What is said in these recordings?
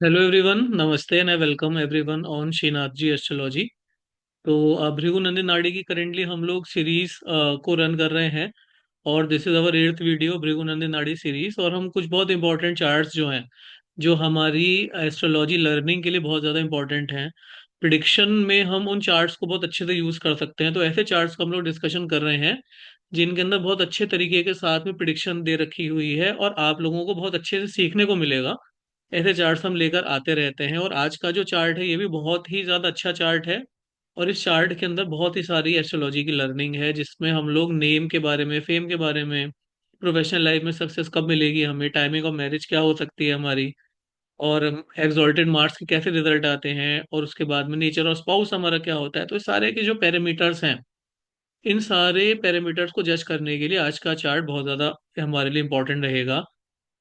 Hello everyone, नमस्ते and I welcome everyone on Shrinath ji astrology. तो भृगु नंदी नाड़ी की करेंटली हम लोग सीरीज को रन कर रहे हैं। और this is our 8th video Bhrigu Nandi नाड़ी सीरीज। और हम कुछ बहुत इंपॉर्टेंट चार्ट्स जो हैं, जो हमारी एस्ट्रोलॉजी लर्निंग के लिए बहुत ज़्यादा इंपॉर्टेंट हैं, प्रिडिक्शन में हम उन चार्ट्स को बहुत अच्छे से यूज़ कर सकते हैं। तो ऐसे चार्ट्स को हम लोग डिस्कशन कर रहे हैं जिनके अंदर बहुत अच्छे तरीके के साथ में प्रिडिक्शन दे रखी हुई है और आप लोगों को बहुत अच्छे से सीखने को मिलेगा। ऐसे चार्ट्स हम लेकर आते रहते हैं और आज का जो चार्ट है ये भी बहुत ही ज़्यादा अच्छा चार्ट है। और इस चार्ट के अंदर बहुत ही सारी एस्ट्रोलॉजी की लर्निंग है जिसमें हम लोग नेम के बारे में, फेम के बारे में, प्रोफेशनल लाइफ में सक्सेस कब मिलेगी हमें, टाइमिंग ऑफ मैरिज क्या हो सकती है हमारी, और एक्सॉल्टेड मार्क्स के कैसे रिजल्ट आते हैं, और उसके बाद में नेचर और स्पाउस हमारा क्या होता है। तो इस सारे के जो पैरामीटर्स हैं, इन सारे पैरामीटर्स को जज करने के लिए आज का चार्ट बहुत ज़्यादा हमारे लिए इंपॉर्टेंट रहेगा।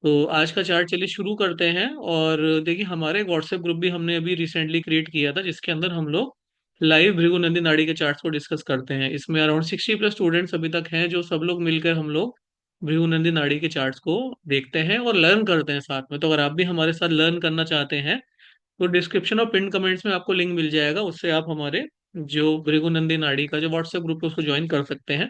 तो आज का चार्ट चलिए शुरू करते हैं। और देखिए, हमारे व्हाट्सएप ग्रुप भी हमने अभी रिसेंटली क्रिएट किया था जिसके अंदर हम लोग लाइव भृगु नंदी नाड़ी के चार्ट्स को डिस्कस करते हैं। इसमें अराउंड 60+ स्टूडेंट्स अभी तक हैं, जो सब लोग मिलकर हम लोग भृगु नंदी नाड़ी के चार्ट्स को देखते हैं और लर्न करते हैं साथ में। तो अगर आप भी हमारे साथ लर्न करना चाहते हैं तो डिस्क्रिप्शन और पिन कमेंट्स में आपको लिंक मिल जाएगा, उससे आप हमारे जो भृगु नंदी नाड़ी का जो व्हाट्सएप ग्रुप है उसको ज्वाइन कर सकते हैं।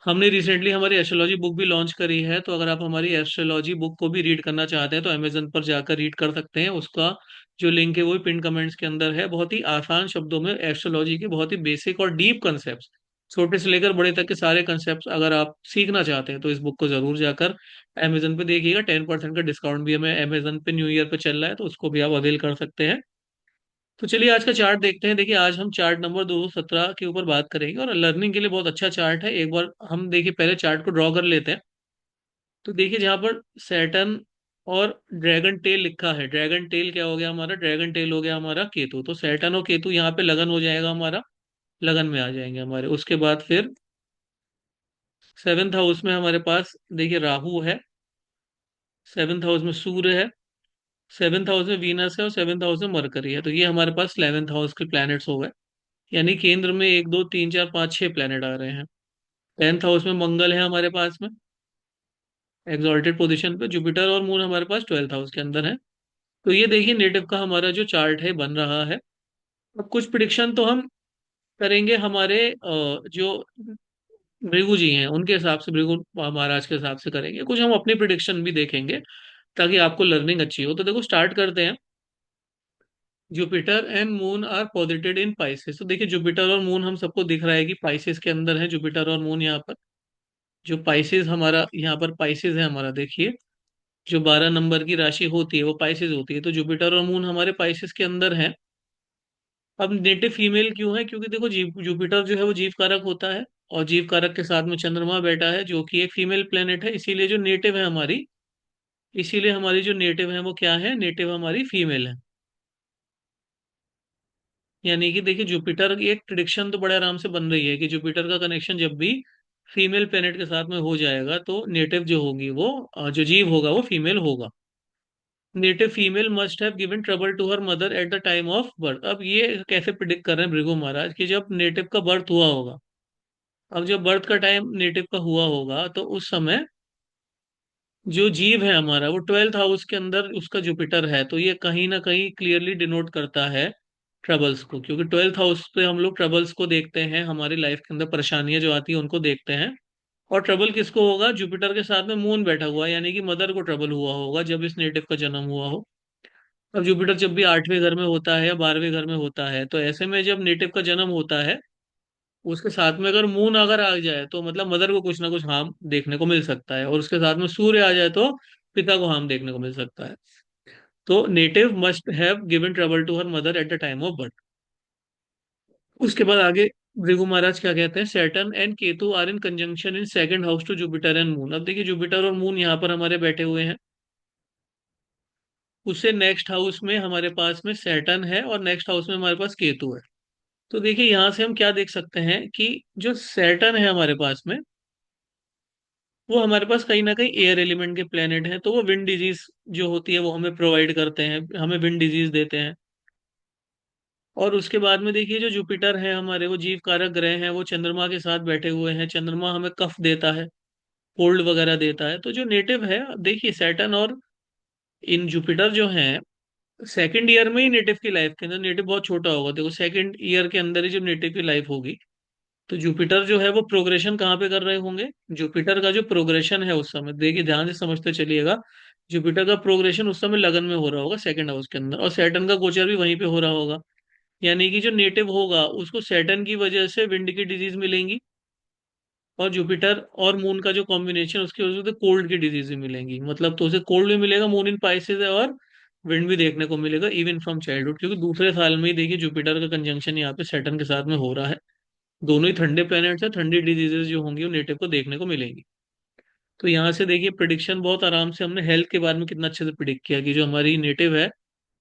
हमने रिसेंटली हमारी एस्ट्रोलॉजी बुक भी लॉन्च करी है, तो अगर आप हमारी एस्ट्रोलॉजी बुक को भी रीड करना चाहते हैं तो अमेजन पर जाकर रीड कर सकते हैं। उसका जो लिंक है वो भी पिन कमेंट्स के अंदर है। बहुत ही आसान शब्दों में एस्ट्रोलॉजी के बहुत ही बेसिक और डीप कंसेप्ट, छोटे से लेकर बड़े तक के सारे कंसेप्ट अगर आप सीखना चाहते हैं तो इस बुक को जरूर जाकर अमेजन पे देखिएगा। 10% का डिस्काउंट भी हमें अमेजन पे न्यू ईयर पे चल रहा है, तो उसको भी आप अवेल कर सकते हैं। तो चलिए आज का चार्ट देखते हैं। देखिए, आज हम चार्ट नंबर 217 के ऊपर बात करेंगे और लर्निंग के लिए बहुत अच्छा चार्ट है। एक बार हम देखिए पहले चार्ट को ड्रॉ कर लेते हैं। तो देखिए, जहाँ पर सैटर्न और ड्रैगन टेल लिखा है, ड्रैगन टेल क्या हो गया हमारा, ड्रैगन टेल हो गया हमारा केतु। तो सैटर्न और केतु यहाँ पे लगन हो जाएगा हमारा, लगन में आ जाएंगे हमारे। उसके बाद फिर 7th हाउस में हमारे पास देखिए राहु है, 7th हाउस में सूर्य है, 7th हाउस में वीनस है और 7th हाउस में मरकरी है। तो ये हमारे पास 11th हाउस के प्लैनेट्स हो गए। यानी केंद्र में 1 2 3 4 5 6 प्लैनेट आ रहे हैं। 10th हाउस में मंगल है हमारे पास में एग्जॉल्टेड पोजीशन पे। जुपिटर और मून हमारे पास 12th हाउस के अंदर है। तो ये देखिए नेटिव का हमारा जो चार्ट है बन रहा है। अब कुछ प्रिडिक्शन तो हम करेंगे हमारे जो भृगु जी हैं उनके हिसाब से, भृगु महाराज के हिसाब से करेंगे। कुछ हम अपनी प्रिडिक्शन भी देखेंगे ताकि आपको लर्निंग अच्छी हो। तो देखो स्टार्ट करते हैं। Jupiter and moon are posited in Pisces. तो देखिए जुपिटर और मून हम सबको दिख रहा है कि पाइसेस के अंदर है जुपिटर और मून यहाँ पर। जो पाइसेस हमारा यहाँ पर पाइसेस है हमारा, देखिए जो 12 नंबर की राशि होती है वो पाइसेस होती है। तो जुपिटर और मून हमारे पाइसेस के अंदर है। अब नेटिव फीमेल क्यों है, क्योंकि देखो जुपिटर जो है वो जीव कारक होता है और जीव कारक के साथ में चंद्रमा बैठा है जो कि एक फीमेल प्लेनेट है। इसीलिए जो नेटिव है हमारी, इसीलिए हमारी जो नेटिव है वो क्या है, नेटिव हमारी फीमेल है। यानी कि देखिए जुपिटर की एक प्रिडिक्शन तो बड़े आराम से बन रही है कि जुपिटर का कनेक्शन जब भी फीमेल प्लेनेट के साथ में हो जाएगा तो नेटिव जो होगी वो जो जीव होगा वो फीमेल होगा। Native female must have given trouble to her mother at the time of birth. अब ये कैसे प्रिडिक्ट कर रहे हैं भृगु महाराज कि जब नेटिव का बर्थ हुआ होगा, अब जब बर्थ का टाइम नेटिव का हुआ होगा तो उस समय जो जीव है हमारा वो 12th हाउस के अंदर उसका जुपिटर है। तो ये कहीं ना कहीं क्लियरली डिनोट करता है ट्रबल्स को, क्योंकि 12th हाउस पे हम लोग ट्रबल्स को देखते हैं, हमारी लाइफ के अंदर परेशानियां जो आती है उनको देखते हैं। और ट्रबल किसको होगा, जुपिटर के साथ में मून बैठा हुआ है, यानी कि मदर को ट्रबल हुआ होगा जब इस नेटिव का जन्म हुआ हो। अब जुपिटर जब भी 8वें घर में होता है या 12वें घर में होता है, तो ऐसे में जब नेटिव का जन्म होता है उसके साथ में अगर मून अगर आ जाए तो मतलब मदर को कुछ ना कुछ हार्म देखने को मिल सकता है, और उसके साथ में सूर्य आ जाए तो पिता को हार्म देखने को मिल सकता है। तो native must have given trouble to her mother at the time of birth. उसके बाद आगे भृगु महाराज क्या कहते हैं, Saturn and Ketu are in conjunction in 2nd house to Jupiter and moon. अब देखिए जुपिटर और मून यहाँ पर हमारे बैठे हुए हैं। उससे नेक्स्ट हाउस में हमारे पास में सैटर्न है और नेक्स्ट हाउस में हमारे पास केतु है। तो देखिए यहाँ से हम क्या देख सकते हैं कि जो सैटर्न है हमारे पास में, वो हमारे पास कहीं ना कहीं एयर एलिमेंट के प्लेनेट हैं। तो वो विंड डिजीज जो होती है वो हमें प्रोवाइड करते हैं, हमें विंड डिजीज देते हैं। और उसके बाद में देखिए जो जुपिटर है हमारे, वो जीव कारक ग्रह हैं, वो चंद्रमा के साथ बैठे हुए हैं। चंद्रमा हमें कफ देता है, कोल्ड वगैरह देता है। तो जो नेटिव है देखिए सैटर्न और इन जुपिटर जो हैं सेकंड ईयर में ही नेटिव की लाइफ के अंदर, नेटिव बहुत छोटा होगा, देखो सेकंड ईयर के अंदर ही जब नेटिव की लाइफ होगी, तो जुपिटर जो है वो प्रोग्रेशन कहाँ पे कर रहे होंगे। जुपिटर का जो प्रोग्रेशन है उस समय देखिए, ध्यान से समझते चलिएगा, जुपिटर का प्रोग्रेशन उस समय लगन में हो रहा होगा सेकंड हाउस के अंदर, और सैटर्न का गोचर भी वहीं पे हो रहा होगा। यानी कि जो नेटिव होगा उसको सैटर्न की वजह से विंड की डिजीज मिलेंगी, और जुपिटर और मून का जो कॉम्बिनेशन उसकी वजह से कोल्ड की डिजीज भी मिलेंगी, मतलब तो उसे कोल्ड भी मिलेगा, मून इन पाइसेस है, और विंड भी देखने को मिलेगा इवन फ्रॉम चाइल्डहुड, क्योंकि दूसरे साल में ही देखिए जुपिटर का कंजंक्शन यहाँ पे सैटर्न के साथ में हो रहा है। दोनों ही ठंडे प्लैनेट्स है, ठंडी डिजीजेस जो होंगी वो नेटिव को देखने को मिलेंगी। तो यहाँ से देखिए प्रिडिक्शन बहुत आराम से, हमने हेल्थ के बारे में कितना अच्छे से प्रिडिक्ट किया कि जो हमारी नेटिव है,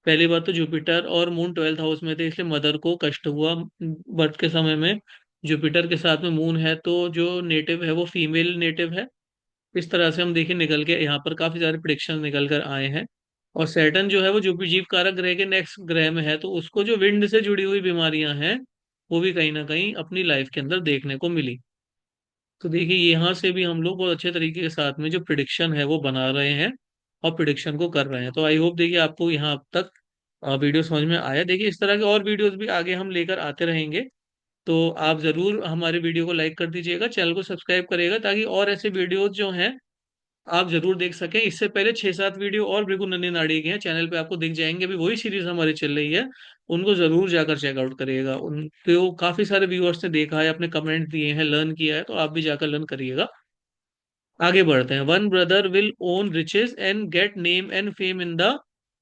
पहली बात तो जुपिटर और मून 12th हाउस में थे, इसलिए मदर को कष्ट हुआ बर्थ के समय में। जुपिटर के साथ में मून है, तो जो नेटिव है वो फीमेल नेटिव है। इस तरह से हम देखिए निकल के यहाँ पर काफी सारे प्रिडिक्शन निकल कर आए हैं। और सैटर्न जो है वो जो भी जीव कारक ग्रह के नेक्स्ट ग्रह में है, तो उसको जो विंड से जुड़ी हुई बीमारियां हैं वो भी कहीं ना कहीं अपनी लाइफ के अंदर देखने को मिली। तो देखिए यहाँ से भी हम लोग बहुत अच्छे तरीके के साथ में जो प्रिडिक्शन है वो बना रहे हैं और प्रिडिक्शन को कर रहे हैं। तो आई होप देखिए आपको यहाँ अब तक वीडियो समझ में आया। देखिए इस तरह के और वीडियोस भी आगे हम लेकर आते रहेंगे। तो आप जरूर हमारे वीडियो को लाइक कर दीजिएगा, चैनल को सब्सक्राइब करिएगा, ताकि और ऐसे वीडियोस जो हैं आप जरूर देख सकें। इससे पहले 6-7 वीडियो और भृगु नंदी नाड़ी के हैं चैनल पे, आपको दिख जाएंगे, अभी वही सीरीज हमारी चल रही है। उनको जरूर जाकर चेकआउट करिएगा, उनको काफी सारे व्यूअर्स ने देखा है, अपने कमेंट दिए हैं, लर्न किया है, तो आप भी जाकर लर्न करिएगा। आगे बढ़ते हैं। One brother will own riches and get name and fame in the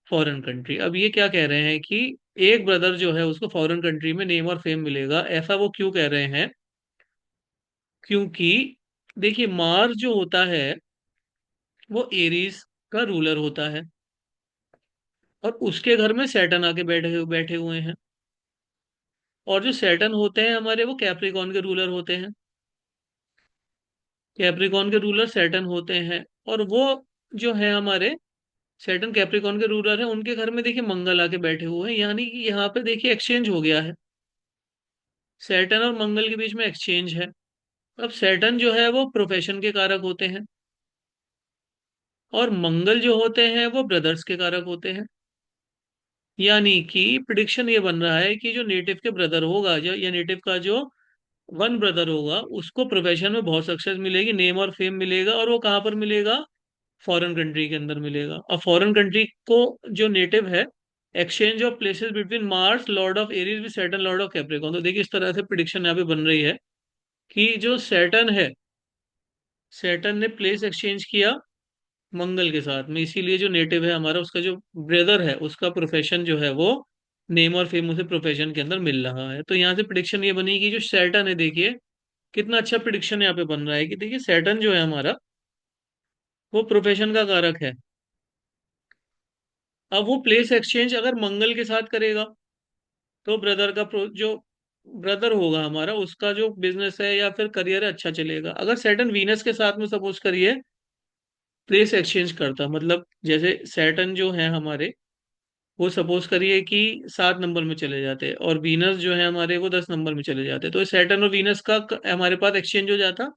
foreign country. अब ये क्या कह रहे हैं कि एक ब्रदर जो है उसको फॉरेन कंट्री में नेम और फेम मिलेगा, ऐसा वो क्यों कह रहे हैं? क्योंकि देखिए मार्स जो होता है वो एरीज का रूलर होता है, और उसके घर में सैटर्न आके बैठे बैठे हुए हैं। और जो सैटर्न होते हैं हमारे, वो कैप्रिकॉन के रूलर होते हैं। कैप्रिकॉन के रूलर सैटर्न होते हैं, और वो जो है हमारे सैटर्न कैप्रिकॉन के रूलर है, उनके घर में देखिए मंगल आके बैठे हुए हैं, यानी कि यहाँ पे देखिए एक्सचेंज हो गया है। सैटर्न और मंगल के बीच में एक्सचेंज है। अब सैटर्न जो है वो प्रोफेशन के कारक होते हैं, और मंगल जो होते हैं वो ब्रदर्स के कारक होते हैं। यानी कि प्रिडिक्शन ये बन रहा है कि जो नेटिव के ब्रदर होगा, जो या नेटिव का जो वन ब्रदर होगा, उसको प्रोफेशन में बहुत सक्सेस मिलेगी, नेम और फेम मिलेगा, और वो कहाँ पर मिलेगा? फॉरेन कंट्री के अंदर मिलेगा। और फॉरेन कंट्री को जो नेटिव है, exchange of places between Mars Lord of Aries with Saturn Lord of Capricorn. तो देखिए इस तरह से प्रिडिक्शन यहाँ पे बन रही है कि जो सैटर्न है, सैटर्न ने प्लेस एक्सचेंज किया मंगल के साथ में, इसीलिए जो नेटिव है हमारा, उसका जो ब्रदर है, उसका प्रोफेशन जो है वो नेम और फेम उसे प्रोफेशन के अंदर मिल रहा है। तो यहाँ से प्रिडिक्शन ये बनी कि जो सैटर्न है, देखिए कितना अच्छा प्रिडिक्शन यहाँ पे बन रहा है कि देखिए सैटर्न जो है हमारा, वो प्रोफेशन का कारक है। अब वो प्लेस एक्सचेंज अगर मंगल के साथ करेगा, तो ब्रदर का जो ब्रदर होगा हमारा, उसका जो बिजनेस है या फिर करियर है अच्छा चलेगा। अगर सैटर्न वीनस के साथ में सपोज करिए प्लेस एक्सचेंज करता, मतलब जैसे सैटर्न जो है हमारे, वो सपोज करिए कि 7 नंबर में चले जाते, और वीनस जो है हमारे वो 10 नंबर में चले जाते, तो सैटर्न और वीनस का हमारे पास एक्सचेंज हो जाता।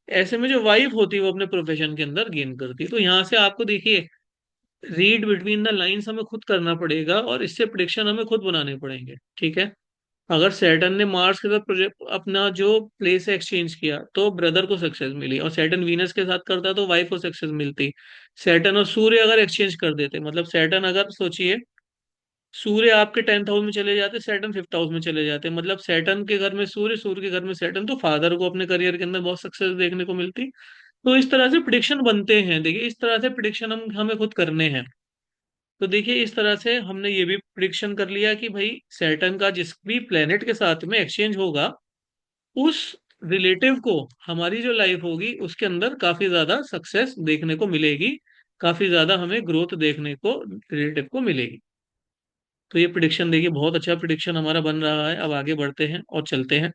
ऐसे में जो वाइफ होती है वो अपने प्रोफेशन के अंदर गेन करती। तो यहाँ से आपको देखिए रीड बिटवीन द लाइंस हमें खुद करना पड़ेगा, और इससे प्रिडिक्शन हमें खुद बनाने पड़ेंगे, ठीक है। अगर सैटर्न ने मार्स के साथ प्रोजेक्ट अपना जो प्लेस है एक्सचेंज किया, तो ब्रदर को सक्सेस मिली, और सैटर्न वीनस के साथ करता तो वाइफ को सक्सेस मिलती। सैटर्न और सूर्य अगर एक्सचेंज कर देते, मतलब सैटर्न अगर सोचिए, सूर्य आपके 10th हाउस में चले जाते, सैटर्न 5th हाउस में चले जाते, मतलब सैटर्न के घर में सूर्य, सूर्य के घर में सैटर्न, तो फादर को अपने करियर के अंदर बहुत सक्सेस देखने को मिलती। तो इस तरह से प्रिडिक्शन बनते हैं, देखिए इस तरह से प्रिडिक्शन हम हमें खुद करने हैं। तो देखिए इस तरह से हमने ये भी प्रिडिक्शन कर लिया कि भाई सैटर्न का जिस भी प्लेनेट के साथ में एक्सचेंज होगा, उस रिलेटिव को हमारी जो लाइफ होगी उसके अंदर काफी ज्यादा सक्सेस देखने को मिलेगी, काफी ज्यादा हमें ग्रोथ देखने को रिलेटिव को मिलेगी। तो ये प्रिडिक्शन देखिए बहुत अच्छा प्रिडिक्शन हमारा बन रहा है। अब आगे बढ़ते हैं और चलते हैं।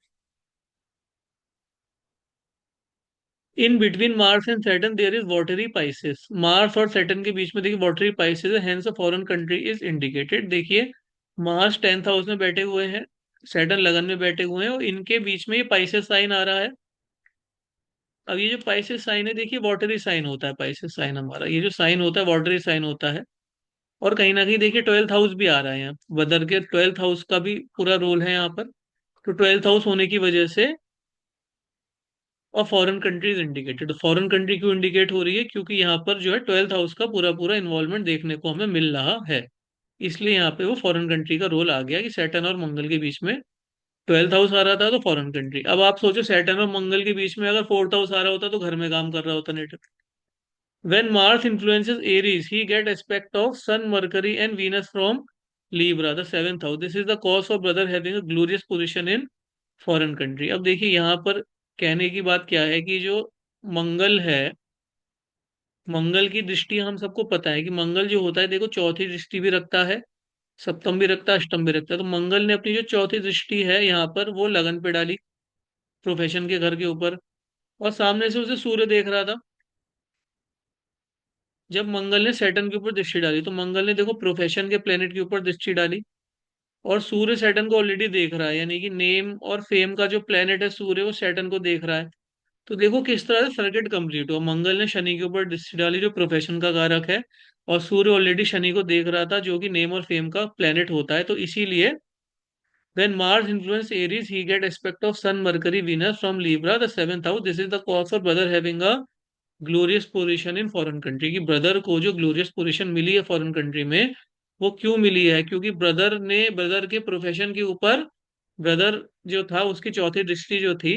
In between Mars and Saturn there is watery Pisces. Mars और सैटर्न के बीच में देखिए वाटरी पाइसेस है, hence a foreign country is indicated. देखिए मार्स 10th हाउस में बैठे हुए हैं, सैटर्न लगन में बैठे हुए हैं, और इनके बीच में ये पाइसेस साइन आ रहा है। अब ये जो पाइसेस साइन है, देखिए वाटरी साइन होता है पाइसेस साइन हमारा, ये जो साइन होता है वाटरी साइन होता है। और कहीं ना कहीं देखिए 12th हाउस भी आ रहा है यहाँ, बदर के 12th हाउस का भी पूरा रोल है यहाँ पर। तो 12th हाउस होने की वजह से, और foreign countries indicated, foreign country क्यों इंडिकेट हो रही है, क्योंकि यहाँ पर जो है 12th हाउस का पूरा पूरा इन्वॉल्वमेंट देखने को हमें मिल रहा है। इसलिए यहाँ पे वो फॉरेन कंट्री का रोल आ गया कि सैटर्न और मंगल के बीच में 12th हाउस आ रहा था तो फॉरेन कंट्री। अब आप सोचो सैटर्न और मंगल के बीच में अगर 4th हाउस आ रहा होता तो घर में काम कर रहा होता net. When Mars influences Aries, he get aspect of Sun, Mercury, and Venus from Libra, the seventh house. This is the cause of brother having a glorious position in foreign country. अब देखिए यहाँ पर कहने की बात क्या है कि जो मंगल है, मंगल की दृष्टि हम सबको पता है कि मंगल जो होता है देखो चौथी दृष्टि भी रखता है, सप्तम भी रखता है, अष्टम भी रखता है। तो मंगल ने अपनी जो चौथी दृष्टि है यहाँ पर वो लगन पे डाली, प्रोफेशन के घर के ऊपर। और सामने से उसे सूर्य देख रहा था। जब मंगल ने सैटर्न के ऊपर दृष्टि डाली तो मंगल ने देखो प्रोफेशन के प्लेनेट के ऊपर दृष्टि डाली, और सूर्य सैटर्न को ऑलरेडी देख रहा है, यानी कि नेम और फेम का जो प्लेनेट है सूर्य वो सैटर्न को देख रहा है। तो देखो किस तरह से सर्किट कंप्लीट हुआ। मंगल ने शनि के ऊपर दृष्टि डाली जो प्रोफेशन का कारक है, और सूर्य ऑलरेडी शनि को देख रहा था जो कि नेम और फेम का प्लेनेट होता है। तो इसीलिए when Mars influence Aries, he get aspect of Sun, Mercury, Venus from Libra, the seventh house. This is the cause for brother having a glorious position in foreign country, की brother को जो glorious position मिली है foreign country में, वो क्यों मिली है, क्योंकि brother ने ब्रदर के प्रोफेशन के ऊपर, ब्रदर जो था उसकी चौथी दृष्टि जो थी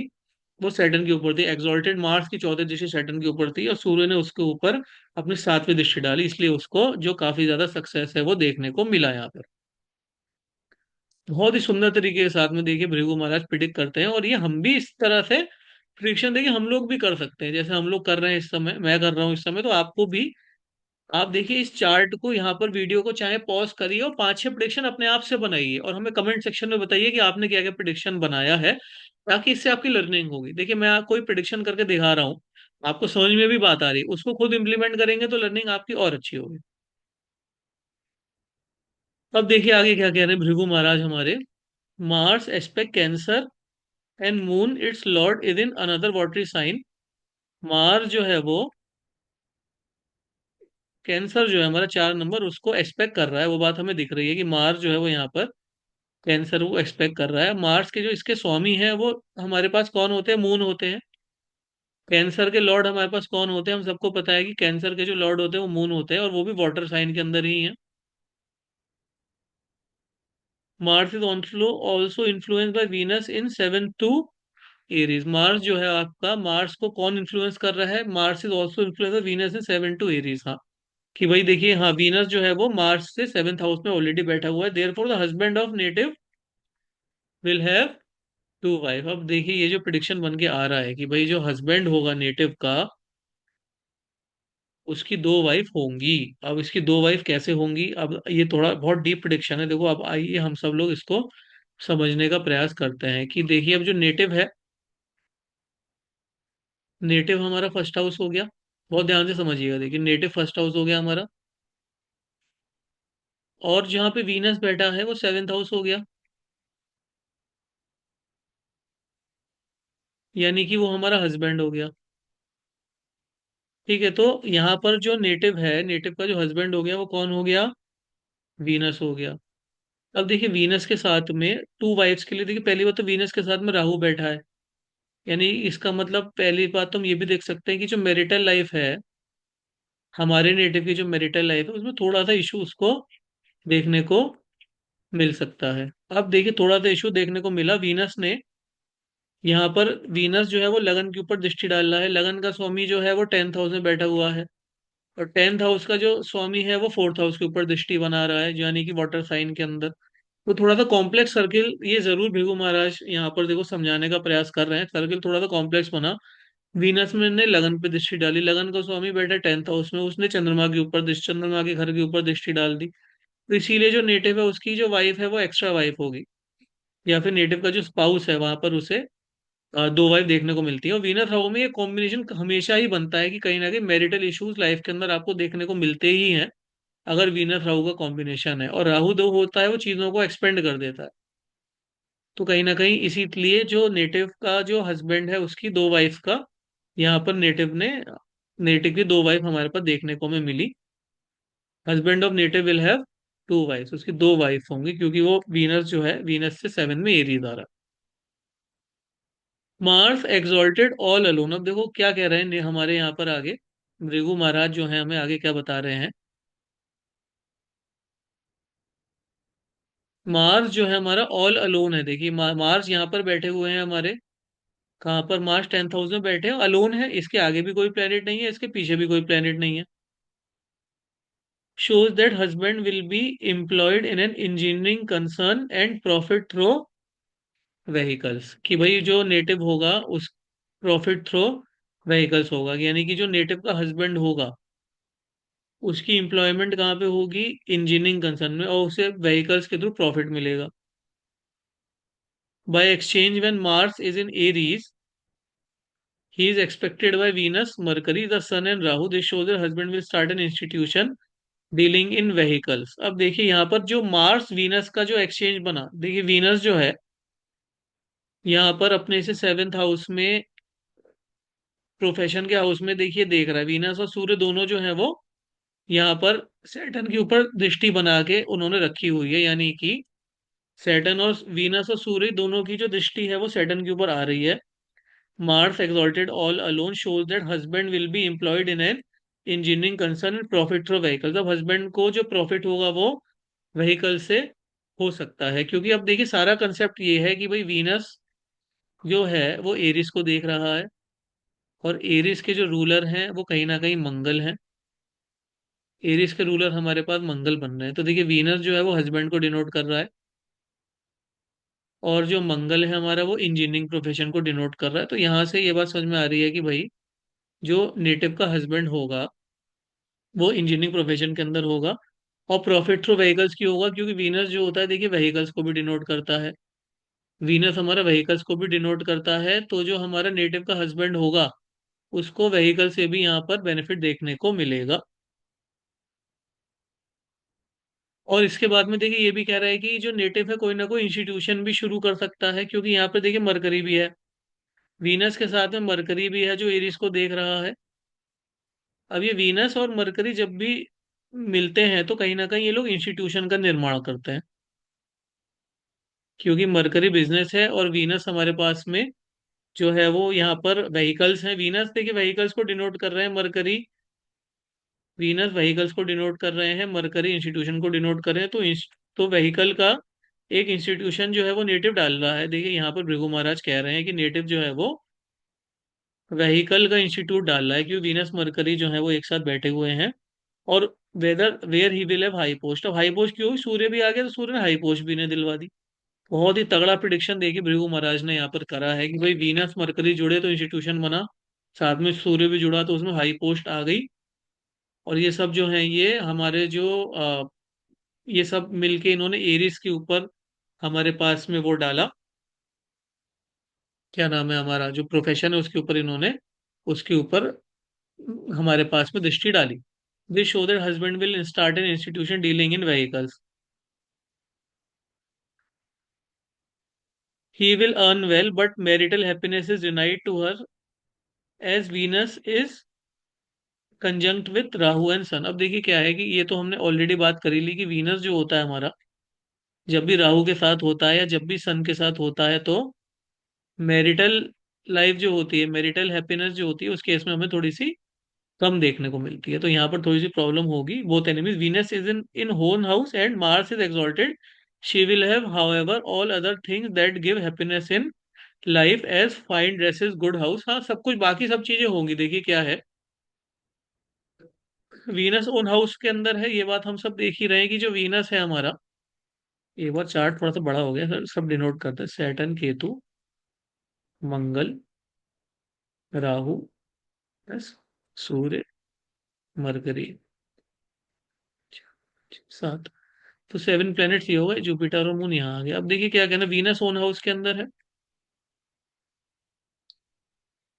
वो सैटर्न के ऊपर थी। एक्सॉल्टेड मार्स की चौथी दृष्टि सैटर्न के ऊपर थी और सूर्य ने उसके ऊपर अपनी सातवीं दृष्टि डाली, इसलिए उसको जो काफी ज्यादा सक्सेस है वो देखने को मिला यहाँ पर। बहुत ही सुंदर तरीके के साथ में देखिए भृगु महाराज प्रिडिक्ट करते हैं, और ये हम भी इस तरह से प्रिडिक्शन देखिए हम लोग भी कर सकते हैं, जैसे हम लोग कर रहे हैं इस समय, मैं कर रहा हूँ इस समय, तो आपको भी, आप देखिए इस चार्ट को यहाँ पर, वीडियो को चाहे पॉज करिए और 5-6 प्रिडिक्शन अपने आप से बनाइए और हमें कमेंट सेक्शन में बताइए कि आपने क्या क्या प्रिडिक्शन बनाया है, ताकि इससे आपकी लर्निंग होगी। देखिए मैं कोई प्रिडिक्शन करके दिखा रहा हूँ, आपको समझ में भी बात आ रही है, उसको खुद इंप्लीमेंट करेंगे तो लर्निंग आपकी और अच्छी होगी। अब देखिए आगे क्या कह रहे हैं भृगु महाराज हमारे। Mars aspect Cancer and moon its lord is in another watery sign. Mars जो है वो कैंसर जो है हमारा 4 नंबर, उसको एक्सपेक्ट कर रहा है, वो बात हमें दिख रही है कि मार्स जो है वो यहाँ पर कैंसर वो एक्सपेक्ट कर रहा है। मार्स के जो इसके स्वामी हैं वो हमारे पास कौन होते हैं, मून होते हैं। कैंसर के लॉर्ड हमारे पास कौन होते हैं, हम सबको पता है कि कैंसर के जो लॉर्ड होते हैं वो मून होते हैं, और वो भी वाटर साइन के अंदर ही हैं। Mars is also also influence by Venus in 7 to Aries. Mars जो है आपका, मार्स को कौन इन्फ्लुएंस कर रहा है, Mars is also influence by Venus in 7 to Aries. हाँ, कि भाई देखिए, हाँ वीनस जो है वो मार्स से 7th हाउस में ऑलरेडी बैठा हुआ है। Therefore the husband of native will have 2 wife. अब देखिए ये जो प्रिडिक्शन बन के आ रहा है कि भाई जो हस्बैंड होगा नेटिव का, उसकी 2 वाइफ होंगी। अब इसकी 2 वाइफ कैसे होंगी, अब ये थोड़ा बहुत डीप प्रिडिक्शन है, देखो अब आइए हम सब लोग इसको समझने का प्रयास करते हैं। कि देखिए अब जो नेटिव है, नेटिव हमारा फर्स्ट हाउस हो गया, बहुत ध्यान से समझिएगा, देखिए नेटिव फर्स्ट हाउस हो गया हमारा, और जहाँ पे वीनस बैठा है वो 7th हाउस हो गया, यानी कि वो हमारा हस्बैंड हो गया। ठीक है, तो यहाँ पर जो नेटिव है, नेटिव का जो हस्बैंड हो गया वो कौन हो गया, वीनस हो गया। अब देखिए वीनस के साथ में 2 वाइफ्स के लिए, देखिए पहली बात तो वीनस के साथ में राहु बैठा है, यानी इसका मतलब पहली बात तो हम ये भी देख सकते हैं कि जो मैरिटल लाइफ है, हमारे नेटिव की जो मैरिटल लाइफ है उसमें थोड़ा सा इशू उसको देखने को मिल सकता है। अब देखिए थोड़ा सा इशू देखने को मिला, वीनस ने यहाँ पर, वीनस जो है वो लगन के ऊपर दृष्टि डाल रहा है, लगन का स्वामी जो है वो 10th हाउस में बैठा हुआ है, और 10th हाउस का जो स्वामी है वो 4th हाउस के ऊपर दृष्टि बना रहा है, यानी कि वाटर साइन के अंदर। तो थोड़ा सा कॉम्प्लेक्स सर्किल, ये जरूर भृगु महाराज यहाँ पर देखो समझाने का प्रयास कर रहे हैं, सर्किल थोड़ा सा कॉम्प्लेक्स बना। वीनस में ने लगन पे दृष्टि डाली, लगन का स्वामी बैठा 10th हाउस में, उसने चंद्रमा के ऊपर दृष्टि, चंद्रमा के घर के ऊपर दृष्टि डाल दी। तो इसीलिए जो नेटिव है उसकी जो वाइफ है वो एक्स्ट्रा वाइफ होगी, या फिर नेटिव का जो स्पाउस है वहां पर उसे 2 वाइफ देखने को मिलती है। और वीनस राहु में ये कॉम्बिनेशन हमेशा ही बनता है कि कहीं ना कहीं मैरिटल इश्यूज लाइफ के अंदर आपको देखने को मिलते ही हैं, अगर वीनस राहु का कॉम्बिनेशन है। और राहु दो होता है वो चीजों को एक्सपेंड कर देता है, तो कहीं ना कहीं इसीलिए जो नेटिव का जो हस्बैंड है उसकी 2 वाइफ का, यहाँ पर नेटिव की 2 वाइफ हमारे पास देखने को हमें मिली husband of native will have two wives, उसकी दो वाइफ होंगी क्योंकि वो वीनस जो है, वीनस से सेवन में एरीज आ रहा है। मार्स एक्सॉल्टेड ऑल अलोन, अब देखो क्या कह रहे हैं हमारे यहाँ पर आगे भृगु महाराज जो है हमें आगे क्या बता रहे हैं। मार्स जो है हमारा ऑल अलोन है, देखिए मार्स यहाँ पर बैठे हुए हैं हमारे, कहाँ पर, मार्स 10th हाउस में बैठे हैं, अलोन है, इसके आगे भी कोई प्लेनेट नहीं है, इसके पीछे भी कोई प्लेनेट नहीं है। shows that husband will be employed in an engineering concern and profit through vehicles, कि भाई जो नेटिव होगा उस प्रॉफिट थ्रो व्हीकल्स होगा, यानी कि जो नेटिव का हस्बैंड होगा उसकी एम्प्लॉयमेंट कहाँ पे होगी, इंजीनियरिंग कंसर्न में, और उसे व्हीकल्स के थ्रू प्रॉफिट मिलेगा। By exchange when Mars is in Aries he is expected by Venus Mercury the sun and Rahu, this shows that husband will start an institution dealing in vehicles. अब देखिए यहाँ पर जो मार्स वीनस का जो exchange बना, देखिए वीनस जो है यहाँ पर अपने से 7th हाउस में, प्रोफेशन के हाउस में देखिए देख रहा है, वीनस और सूर्य दोनों जो है वो यहाँ पर सैटर्न के ऊपर दृष्टि बना के उन्होंने रखी हुई है, यानी कि सैटर्न और वीनस और सूर्य दोनों की जो दृष्टि है वो सैटर्न के ऊपर आ रही है। Mars exalted all alone shows that husband will be employed in an engineering concern profit through vehicles, अब हस्बैंड को जो प्रॉफिट होगा वो व्हीकल से हो सकता है, क्योंकि अब देखिए सारा कंसेप्ट ये है कि भाई वीनस जो है वो एरिस को देख रहा है, और एरिस के जो रूलर हैं वो कहीं ना कहीं मंगल हैं, एरिस के रूलर हमारे पास मंगल बन रहे हैं, तो देखिए वीनस जो है वो हस्बैंड को डिनोट कर रहा है, और जो मंगल है हमारा वो इंजीनियरिंग प्रोफेशन को डिनोट कर रहा है। तो यहाँ से ये बात समझ में आ रही है कि भाई जो नेटिव का हस्बैंड होगा वो इंजीनियरिंग प्रोफेशन के अंदर होगा, और प्रॉफिट थ्रू व्हीकल्स की होगा, क्योंकि वीनस जो होता है देखिए व्हीकल्स को भी डिनोट करता है, वीनस हमारा व्हीकल्स को भी डिनोट करता है, तो जो हमारा नेटिव का हस्बैंड होगा उसको व्हीकल से भी यहाँ पर बेनिफिट देखने को मिलेगा। और इसके बाद में देखिए ये भी कह रहा है कि जो नेटिव है कोई ना कोई इंस्टीट्यूशन भी शुरू कर सकता है, क्योंकि यहाँ पे देखिए मरकरी भी है, वीनस के साथ में मरकरी भी है जो एरिस को देख रहा है। अब ये वीनस और मरकरी जब भी मिलते हैं तो कहीं ना कहीं ये लोग इंस्टीट्यूशन का निर्माण करते हैं, क्योंकि मरकरी बिजनेस है और वीनस हमारे पास में जो है वो यहाँ पर व्हीकल्स हैं। वीनस देखिए व्हीकल्स को डिनोट कर रहे हैं, मरकरी, वीनस व्हीकल्स को डिनोट कर रहे हैं, मरकरी इंस्टीट्यूशन को डिनोट कर रहे हैं, तो व्हीकल का एक इंस्टीट्यूशन जो है वो नेटिव डाल रहा है। देखिए यहाँ पर भृगु महाराज कह रहे हैं कि नेटिव जो है वो व्हीकल का इंस्टीट्यूट डाल रहा है, क्योंकि वीनस मरकरी जो है वो एक साथ बैठे हुए हैं, और whether where he will have high post, अब हाई पोस्ट क्यों, सूर्य भी आ गया तो सूर्य ने हाई पोस्ट भी इन्हें दिलवा दी। बहुत ही तगड़ा प्रिडिक्शन देखिए भृगु महाराज ने यहाँ पर करा है कि भाई वीनस मरकरी जुड़े तो इंस्टीट्यूशन बना, साथ में सूर्य भी जुड़ा तो उसमें हाई पोस्ट आ गई, और ये सब जो है ये हमारे जो ये सब मिलके इन्होंने एरिस के ऊपर हमारे पास में वो डाला, क्या नाम है, हमारा जो प्रोफेशन है उसके ऊपर इन्होंने, उसके ऊपर हमारे पास में दृष्टि डाली। This show that husband will start an institution dealing in vehicles, he will earn well but marital happiness is denied to her as Venus is conjunct with Rahu and sun. अब देखिए क्या है कि ये तो हमने ऑलरेडी बात करी ली कि वीनस जो होता है हमारा जब भी राहु के साथ होता है या जब भी सन के साथ होता है तो मैरिटल लाइफ जो होती है, मैरिटल हैप्पीनेस जो होती है उस केस में हमें थोड़ी सी कम देखने को मिलती है, तो यहाँ पर थोड़ी सी प्रॉब्लम होगी। Both enemies, Venus is in own house and Mars is exalted, she will have however all other things that give happiness in life as fine dresses good house, हाँ सब कुछ बाकी सब चीजें होंगी। देखिए क्या है, वीनस ओन हाउस के अंदर है, ये बात हम सब देख ही रहे हैं कि जो वीनस है हमारा, एक बार चार्ट थोड़ा सा बड़ा हो गया सर, सब डिनोट करते हैं, सैटर्न, केतु, मंगल, राहु प्लस सूर्य, मरकरी, 7, तो 7 प्लैनेट्स ये हो गए, जुपिटर और मून यहाँ आ गया। अब देखिए क्या कहना, वीनस ओन हाउस के अंदर है,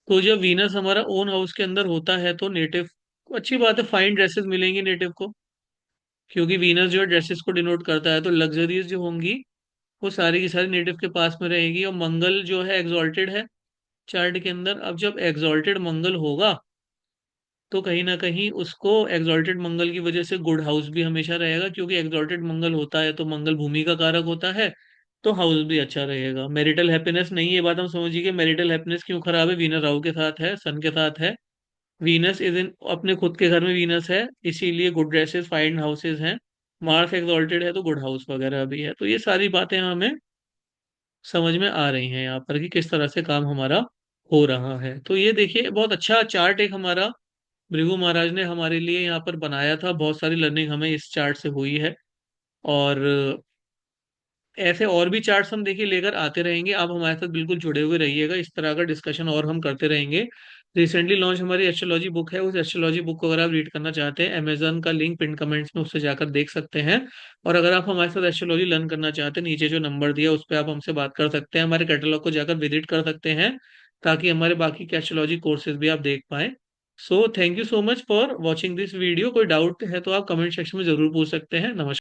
तो जब वीनस हमारा ओन हाउस के अंदर होता है तो नेटिव को अच्छी बात है, फाइन ड्रेसेस मिलेंगी नेटिव को, क्योंकि वीनस जो है ड्रेसेस को डिनोट करता है, तो लग्जरीज जो होंगी वो सारी की सारी नेटिव के पास में रहेगी। और मंगल जो है एग्जॉल्टेड है चार्ट के अंदर, अब जब एग्जॉल्टेड मंगल होगा तो कहीं ना कहीं उसको एग्जॉल्टेड मंगल की वजह से गुड हाउस भी हमेशा रहेगा, क्योंकि एग्जॉल्टेड मंगल होता है तो मंगल भूमि का कारक होता है, तो हाउस भी अच्छा रहेगा। मैरिटल हैप्पीनेस नहीं, ये बात हम समझिए कि मैरिटल हैप्पीनेस क्यों खराब है, वीनस राहु के साथ है, सन के साथ है। वीनस इज इन अपने खुद के घर में वीनस है, इसीलिए गुड ड्रेसेस फाइन हाउसेज हैं। मार्स एक्सॉल्टेड है तो गुड हाउस वगैरह भी है। तो ये सारी बातें हमें समझ में आ रही हैं यहाँ पर कि किस तरह से काम हमारा हो रहा है। तो ये देखिए बहुत अच्छा चार्ट एक हमारा भृगु महाराज ने हमारे लिए यहाँ पर बनाया था, बहुत सारी लर्निंग हमें इस चार्ट से हुई है। और ऐसे और भी चार्ट्स हम देखिए लेकर आते रहेंगे, आप हमारे साथ बिल्कुल जुड़े हुए रहिएगा, इस तरह का डिस्कशन और हम करते रहेंगे। रिसेंटली लॉन्च हमारी एस्ट्रोलॉजी बुक है, उस एस्ट्रोलॉजी बुक को अगर आप रीड करना चाहते हैं, अमेजन का लिंक पिन कमेंट्स में उससे जाकर देख सकते हैं। और अगर आप हमारे साथ एस्ट्रोलॉजी लर्न करना चाहते हैं, नीचे जो नंबर दिया उस पर आप हमसे बात कर सकते हैं, हमारे कैटलॉग को जाकर विजिट कर सकते हैं, ताकि हमारे बाकी के एस्ट्रोलॉजी कोर्सेज भी आप देख पाएं। So thank you so much for watching this video. कोई डाउट है तो आप कमेंट सेक्शन में जरूर पूछ सकते हैं। नमस्कार।